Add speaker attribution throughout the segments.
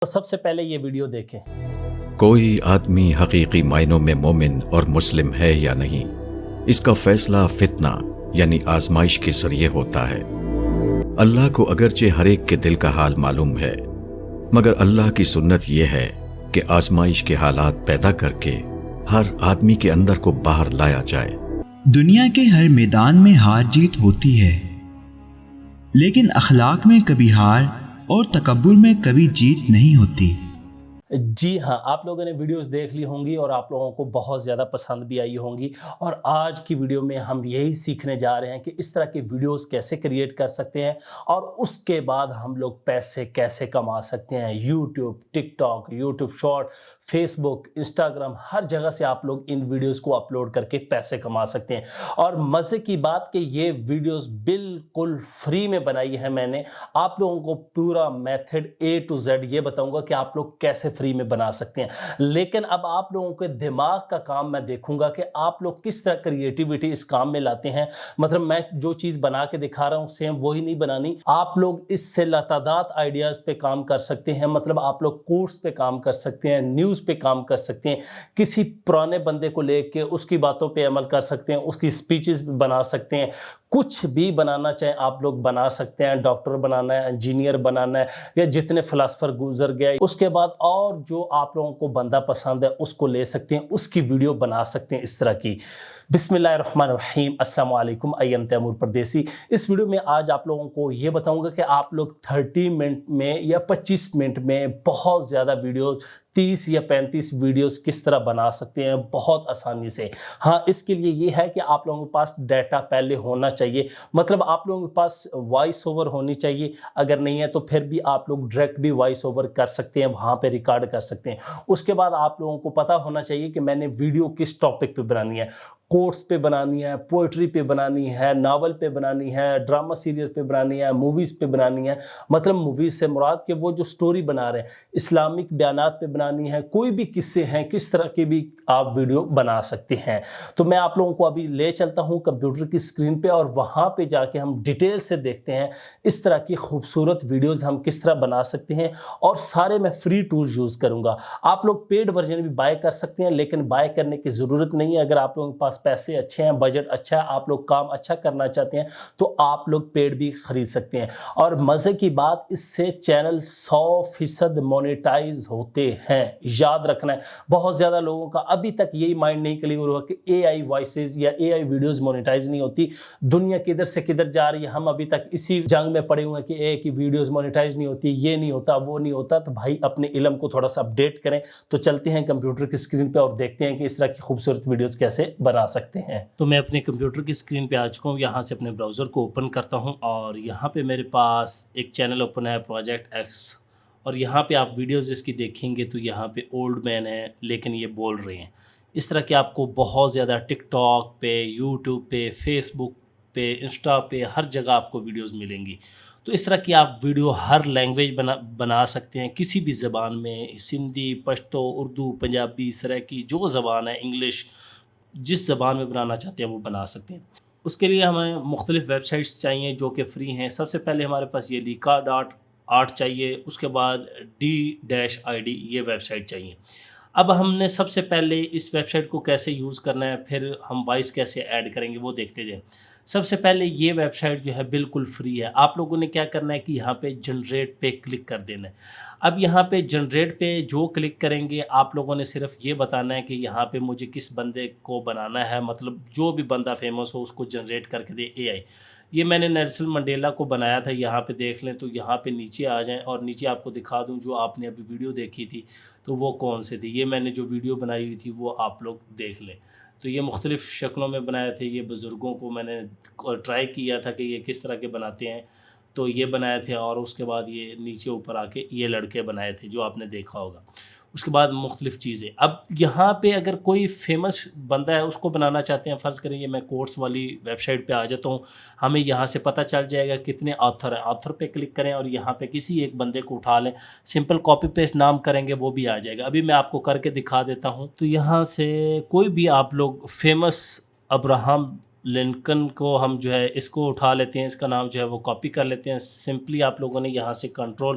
Speaker 1: تو سب سے پہلے یہ ویڈیو دیکھیں۔
Speaker 2: کوئی آدمی حقیقی معنوں میں مومن اور مسلم ہے یا نہیں، اس کا فیصلہ فتنہ یعنی آزمائش کے ذریعے ہوتا ہے۔ اللہ کو اگرچہ ہر ایک کے دل کا حال معلوم ہے، مگر اللہ کی سنت یہ ہے کہ آزمائش کے حالات پیدا کر کے ہر آدمی کے اندر کو باہر لایا جائے۔
Speaker 3: دنیا کے ہر میدان میں ہار جیت ہوتی ہے، لیکن اخلاق میں کبھی ہار اور تکبر میں کبھی جیت نہیں ہوتی۔
Speaker 1: جی ہاں، آپ لوگوں نے ویڈیوز دیکھ لی ہوں گی اور آپ لوگوں کو بہت زیادہ پسند بھی آئی ہوں گی، اور آج کی ویڈیو میں ہم یہی سیکھنے جا رہے ہیں کہ اس طرح کی ویڈیوز کیسے کریٹ کر سکتے ہیں اور اس کے بعد ہم لوگ پیسے کیسے کما سکتے ہیں۔ یوٹیوب، ٹک ٹاک، یوٹیوب شارٹ، فیس بک، انسٹاگرام، ہر جگہ سے آپ لوگ ان ویڈیوز کو اپلوڈ کر کے پیسے کما سکتے ہیں۔ اور مزے کی بات کہ یہ ویڈیوز بالکل فری میں بنائی ہے میں نے۔ آپ لوگوں کو پورا میتھڈ A to Z یہ بتاؤں گا کہ آپ لوگ کیسے فری میں بنا سکتے ہیں، لیکن اب آپ لوگوں کے دماغ کا کام میں دیکھوں گا کہ آپ لوگ کس طرح کریٹیوٹی اس کام میں لاتے ہیں۔ مطلب میں جو چیز بنا کے دکھا رہا ہوں سیم وہی نہیں بنانی، آپ لوگ اس سے لاتعداد آئیڈیاز پہ کام کر سکتے ہیں۔ مطلب آپ لوگ کورس پہ کام کر سکتے ہیں، نیوز پہ کام کر سکتے ہیں، کسی پرانے بندے کو لے کے اس کی باتوں پہ عمل کر سکتے ہیں، اس کی سپیچز بنا سکتے ہیں، کچھ بھی بنانا چاہیں آپ لوگ بنا سکتے ہیں۔ ڈاکٹر بنانا ہے، انجینئر بنانا ہے، یا جتنے فلاسفر گزر گئے، اس کے بعد اور جو آپ لوگوں کو بندہ پسند ہے اس کو لے سکتے ہیں، اس کی ویڈیو بنا سکتے ہیں اس طرح کی۔ بسم اللہ الرحمن الرحیم، السلام علیکم، I am تیمور پردیسی۔ اس ویڈیو میں آج آپ لوگوں کو یہ بتاؤں گا کہ آپ لوگ 30 منٹ میں یا 25 منٹ میں بہت زیادہ ویڈیوز، 30 یا 35 ویڈیوز کس طرح بنا سکتے ہیں بہت آسانی سے۔ ہاں، اس کے لیے یہ ہے کہ آپ لوگوں کے پاس ڈیٹا پہلے ہونا چاہیے، مطلب آپ لوگوں کے پاس وائس اوور ہونی چاہیے، اگر نہیں ہے تو پھر بھی آپ لوگ ڈائریکٹ بھی وائس اوور کر سکتے ہیں، وہاں پہ ریکارڈ کر سکتے ہیں۔ اس کے بعد آپ لوگوں کو پتہ ہونا چاہیے کہ میں نے ویڈیو کس ٹاپک پہ بنانی ہے، کوٹس پہ بنانی ہے، پوئٹری پہ بنانی ہے، ناول پہ بنانی ہے، ڈرامہ سیریل پہ بنانی ہے، موویز پہ بنانی ہے۔ مطلب موویز سے مراد کہ وہ جو سٹوری بنا رہے ہیں، اسلامک بیانات پہ بنانی ہے، کوئی بھی قصے ہیں، کس طرح کی بھی آپ ویڈیو بنا سکتے ہیں۔ تو میں آپ لوگوں کو ابھی لے چلتا ہوں کمپیوٹر کی اسکرین پہ، اور وہاں پہ جا کے ہم ڈیٹیل سے دیکھتے ہیں اس طرح کی خوبصورت ویڈیوز ہم کس طرح بنا سکتے ہیں، اور سارے میں فری ٹولز یوز کروں گا۔ آپ لوگ پیڈ ورژن بھی بائی کر سکتے ہیں، لیکن بائی کرنے کی ضرورت نہیں ہے۔ اگر آپ لوگوں کے پاس پیسے اچھے ہیں، بجٹ اچھا ہے، آپ لوگ کام اچھا کرنا چاہتے ہیں، تو آپ لوگ پیڈ بھی خرید سکتے ہیں۔ اور مزے کی بات، اس سے چینل 100% مونیٹائز ہوتے ہیں، یاد رکھنا ہے۔ بہت زیادہ لوگوں کا ابھی تک یہی مائنڈ نہیں کلیئر ہوا کہ AI وائسز یا AI ویڈیوز مونیٹائز نہیں ہوتی۔ دنیا کدھر سے کدھر جا رہی ہے، ہم ابھی تک اسی جنگ میں پڑے ہوئے ہیں کہ AI کی ویڈیوز مونیٹائز نہیں ہوتی، یہ نہیں ہوتا، وہ نہیں ہوتا۔ تو بھائی اپنے علم کو تھوڑا سا اپڈیٹ کریں۔ تو چلتے ہیں کمپیوٹر کی اسکرین پہ اور دیکھتے ہیں کہ اس طرح کی خوبصورت ویڈیوز کیسے بنا سکتے ہیں۔ تو میں اپنے کمپیوٹر کی اسکرین پہ آ چکا ہوں، یہاں سے اپنے براؤزر کو اوپن کرتا ہوں، اور یہاں پہ میرے پاس ایک چینل اوپن ہے، پروجیکٹ ایکس، اور یہاں پہ آپ ویڈیوز اس کی دیکھیں گے تو یہاں پہ اولڈ مین ہے لیکن یہ بول رہے ہیں۔ اس طرح کہ آپ کو بہت زیادہ ٹک ٹاک پہ، یوٹیوب پہ، فیس بک پہ، انسٹا پہ، ہر جگہ آپ کو ویڈیوز ملیں گی۔ تو اس طرح کی آپ ویڈیو ہر لینگویج بنا سکتے ہیں، کسی بھی زبان میں، سندھی، پشتو، اردو، پنجابی، سرائکی، جو زبان ہے، انگلش، جس زبان میں بنانا چاہتے ہیں وہ بنا سکتے ہیں۔ اس کے لیے ہمیں مختلف ویب سائٹس چاہیے جو کہ فری ہیں۔ سب سے پہلے ہمارے پاس یہ Lika.art چاہیے، اس کے بعد D-ID یہ ویب سائٹ چاہیے۔ اب ہم نے سب سے پہلے اس ویب سائٹ کو کیسے یوز کرنا ہے، پھر ہم وائس کیسے ایڈ کریں گے وہ دیکھتے جائیں۔ سب سے پہلے یہ ویب سائٹ جو ہے بالکل فری ہے۔ آپ لوگوں نے کیا کرنا ہے کہ یہاں پہ جنریٹ پہ کلک کر دینا ہے۔ اب یہاں پہ جنریٹ پہ جو کلک کریں گے، آپ لوگوں نے صرف یہ بتانا ہے کہ یہاں پہ مجھے کس بندے کو بنانا ہے، مطلب جو بھی بندہ فیمس ہو اس کو جنریٹ کر کے دے AI۔ یہ میں نے نیلسن منڈیلا کو بنایا تھا، یہاں پہ دیکھ لیں۔ تو یہاں پہ نیچے آ جائیں اور نیچے آپ کو دکھا دوں جو آپ نے ابھی ویڈیو دیکھی تھی تو وہ کون سے تھی۔ یہ میں نے جو ویڈیو بنائی ہوئی تھی وہ آپ لوگ دیکھ لیں۔ تو یہ مختلف شکلوں میں بنائے تھے، یہ بزرگوں کو میں نے ٹرائی کیا تھا کہ یہ کس طرح کے بناتے ہیں، تو یہ بنائے تھے۔ اور اس کے بعد یہ نیچے اوپر آ کے یہ لڑکے بنائے تھے جو آپ نے دیکھا ہوگا۔ اس کے بعد مختلف چیزیں۔ اب یہاں پہ اگر کوئی فیمس بندہ ہے اس کو بنانا چاہتے ہیں، فرض کریں یہ میں کورس والی ویب سائٹ پہ آ جاتا ہوں، ہمیں یہاں سے پتہ چل جائے گا کتنے آتھر ہیں۔ آتھر پہ کلک کریں اور یہاں پہ کسی ایک بندے کو اٹھا لیں، سمپل کاپی پیسٹ نام کریں گے وہ بھی آ جائے گا۔ ابھی میں آپ کو کر کے دکھا دیتا ہوں۔ تو یہاں سے کوئی بھی آپ لوگ فیمس ابراہم لنکن کو ہم جو ہے اس کو اٹھا لیتے ہیں، اس کا نام جو ہے وہ کاپی کر لیتے ہیں۔ سمپلی آپ لوگوں نے یہاں سے کنٹرول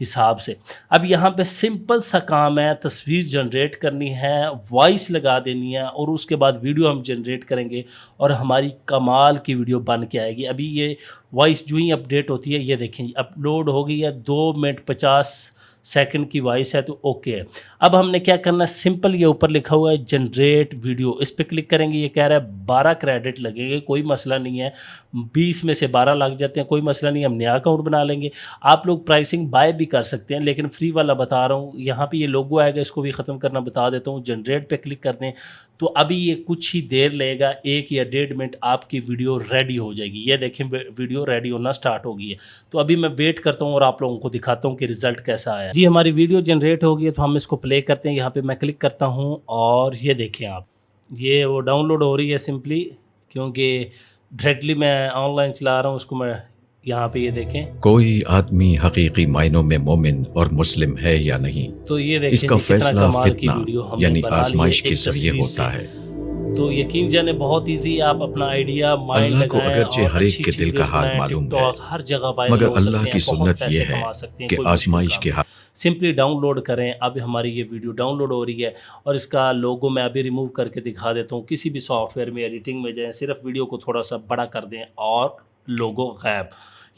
Speaker 1: حساب سے. اب یہاں پہ سمپل سا کام ہے, تصویر جنریٹ کرنی ہے, وائس لگا دینی ہے اور اس کے بعد ویڈیو ہم جنریٹ کریں گے اور ہماری کمال کی ویڈیو بن کے آئے گی. ابھی یہ وائس جو ہی اپڈیٹ ہوتی ہے, یہ دیکھیں اپلوڈ ہو گئی ہے, 2 منٹ 50 سیکنڈ کی وائس ہے تو اوکے ہے. اب ہم نے کیا کرنا ہے, سمپل یہ اوپر لکھا ہوا ہے جنریٹ ویڈیو, اس پہ کلک کریں گے. یہ کہہ رہا ہے 12 کریڈٹ لگیں گے, کوئی مسئلہ نہیں ہے, 20 میں سے 12 لگ جاتے ہیں, کوئی مسئلہ نہیں, ہم نیا اکاؤنٹ بنا لیں گے. آپ لوگ پرائسنگ بائی بھی کر سکتے ہیں, لیکن فری والا بتا رہا ہوں. یہاں پہ یہ لوگو آئے گا, اس کو بھی ختم کرنا بتا دیتا ہوں. جنریٹ پہ کلک کر دیں تو ابھی یہ کچھ ہی دیر لے گا, 1 یا 1.5 منٹ آپ کی ویڈیو ریڈی ہو جائے گی. یہ دیکھیں ویڈیو ریڈی ہونا سٹارٹ ہو گئی ہے. تو ابھی میں ویٹ کرتا ہوں اور آپ لوگوں کو دکھاتا ہوں کہ رزلٹ کیسا آیا. جی ہماری ویڈیو جنریٹ ہو گئی ہے, تو ہم اس کو پلے کرتے ہیں. یہاں پہ میں کلک کرتا ہوں اور یہ دیکھیں آپ, یہ وہ ڈاؤن لوڈ ہو رہی ہے سمپلی, کیونکہ ڈائریکٹلی میں آن لائن چلا رہا ہوں اس کو. میں یہاں پہ یہ دیکھیں
Speaker 2: کوئی آدمی حقیقی معنوں میں مومن اور مسلم ہے یا نہیں,
Speaker 1: تو یہ دیکھیں
Speaker 2: اس کا
Speaker 1: کتنا
Speaker 2: فیصلہ
Speaker 1: کمال کی
Speaker 2: فتنہ
Speaker 1: ویڈیو ہم نے
Speaker 2: یعنی
Speaker 1: بنا لی ہے
Speaker 2: آزمائش کے
Speaker 1: ایک
Speaker 2: ذریعے
Speaker 1: تصویر سے.
Speaker 2: ہوتا ہے.
Speaker 1: تو یقین جانے بہت ایزی ہے, آپ اپنا آئیڈیا مائنڈ
Speaker 2: اللہ کو
Speaker 1: لگائیں
Speaker 2: اگرچہ
Speaker 1: اور
Speaker 2: ہر ایک
Speaker 1: اچھی
Speaker 2: کے
Speaker 1: اچھی
Speaker 2: دل کا
Speaker 1: ویڈیوز
Speaker 2: حال
Speaker 1: بنائیں.
Speaker 2: معلوم
Speaker 1: ٹک
Speaker 2: ہے,
Speaker 1: ٹاک ہر جگہ وائرل
Speaker 2: مگر
Speaker 1: ہو
Speaker 2: اللہ
Speaker 1: سکتے
Speaker 2: کی
Speaker 1: ہیں, بہت
Speaker 2: سنت
Speaker 1: پیسے
Speaker 2: یہ ہے
Speaker 1: کما سکتے ہیں,
Speaker 2: کہ
Speaker 1: کوئی مشکل
Speaker 2: آزمائش
Speaker 1: کام
Speaker 2: کے
Speaker 1: نہیں. سمپلی ڈاؤن لوڈ کریں. اب ہماری یہ ویڈیو ڈاؤن لوڈ ہو رہی ہے اور اس کا لوگو میں ابھی ریموو کر کے دکھا دیتا ہوں. کسی بھی سافٹ ویئر میں ایڈیٹنگ میں جائیں, صرف ویڈیو کو تھوڑا سا بڑا کر دیں اور لوگو غائب,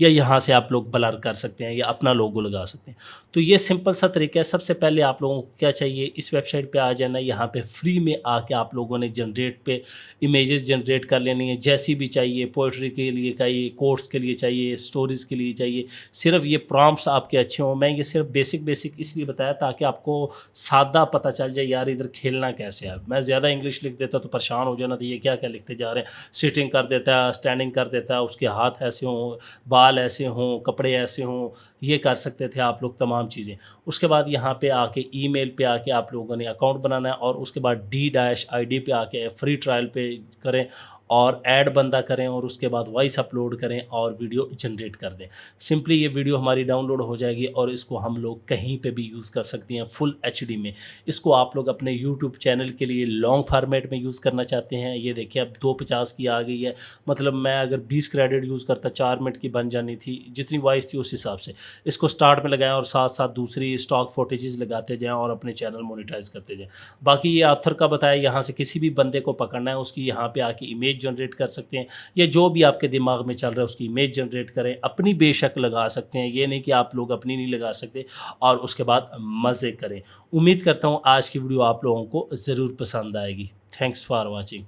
Speaker 1: یا یہاں سے آپ لوگ بلر کر سکتے ہیں یا اپنا لوگو لگا سکتے ہیں. تو یہ سمپل سا طریقہ ہے. سب سے پہلے آپ لوگوں کو کیا چاہیے, اس ویب سائٹ پہ آ جانا. یہاں پہ فری میں آ کے آپ لوگوں نے جنریٹ پہ امیجز جنریٹ کر لینی ہے, جیسی بھی چاہیے. پوئٹری کے لیے چاہیے, کوٹس کے لیے چاہیے, سٹوریز کے لیے چاہیے. صرف یہ پرامپٹس آپ کے اچھے ہوں. میں یہ صرف بیسک اس لیے بتایا تاکہ آپ کو سادہ پتہ چل جائے یار ادھر کھیلنا کیسے ہے. میں زیادہ انگلش لکھ دیتا تو پریشان ہو جانا تھا, یہ کیا لکھتے جا رہے ہیں. سیٹنگ کر دیتا ہے, اسٹینڈنگ کر دیتا ہے, اس کے ہاتھ ایسے ہوں, بال ایسے ہوں, کپڑے ایسے ہوں, یہ کر سکتے تھے آپ لوگ تمام چیزیں. اس کے بعد یہاں پہ آ کے ای میل پہ آ کے آپ لوگوں نے اکاؤنٹ بنانا ہے, اور اس کے بعد D-ID پہ آ کے فری ٹرائل پہ کریں اور ایڈ بندہ کریں, اور اس کے بعد وائس اپلوڈ کریں اور ویڈیو جنریٹ کر دیں. سمپلی یہ ویڈیو ہماری ڈاؤن لوڈ ہو جائے گی اور اس کو ہم لوگ کہیں پہ بھی یوز کر سکتے ہیں فل HD میں. اس کو آپ لوگ اپنے YouTube چینل کے لیے لانگ فارمیٹ میں یوز کرنا چاہتے ہیں. یہ دیکھیں اب 250 کی آ گئی ہے, مطلب میں اگر 20 کریڈٹ یوز کرتا 4 منٹ کی بن جانی تھی, جتنی وائس تھی اس حساب سے. اس کو سٹارٹ میں لگائیں اور ساتھ ساتھ دوسری اسٹاک فوٹیجز لگاتے جائیں اور اپنے چینل مونیٹائز کرتے جائیں. باقی یہ آتھر کا بتایا, یہاں سے کسی بھی بندے کو پکڑنا ہے, اس کی یہاں پہ آ کے امیج جنریٹ کر سکتے ہیں, یا جو بھی آپ کے دماغ میں چل رہا ہے اس کی امیج جنریٹ کریں. اپنی بے شک لگا سکتے ہیں, یہ نہیں کہ آپ لوگ اپنی نہیں لگا سکتے, اور اس کے بعد مزے کریں. امید کرتا ہوں آج کی ویڈیو آپ لوگوں کو ضرور پسند آئے گی. Thanks for watching.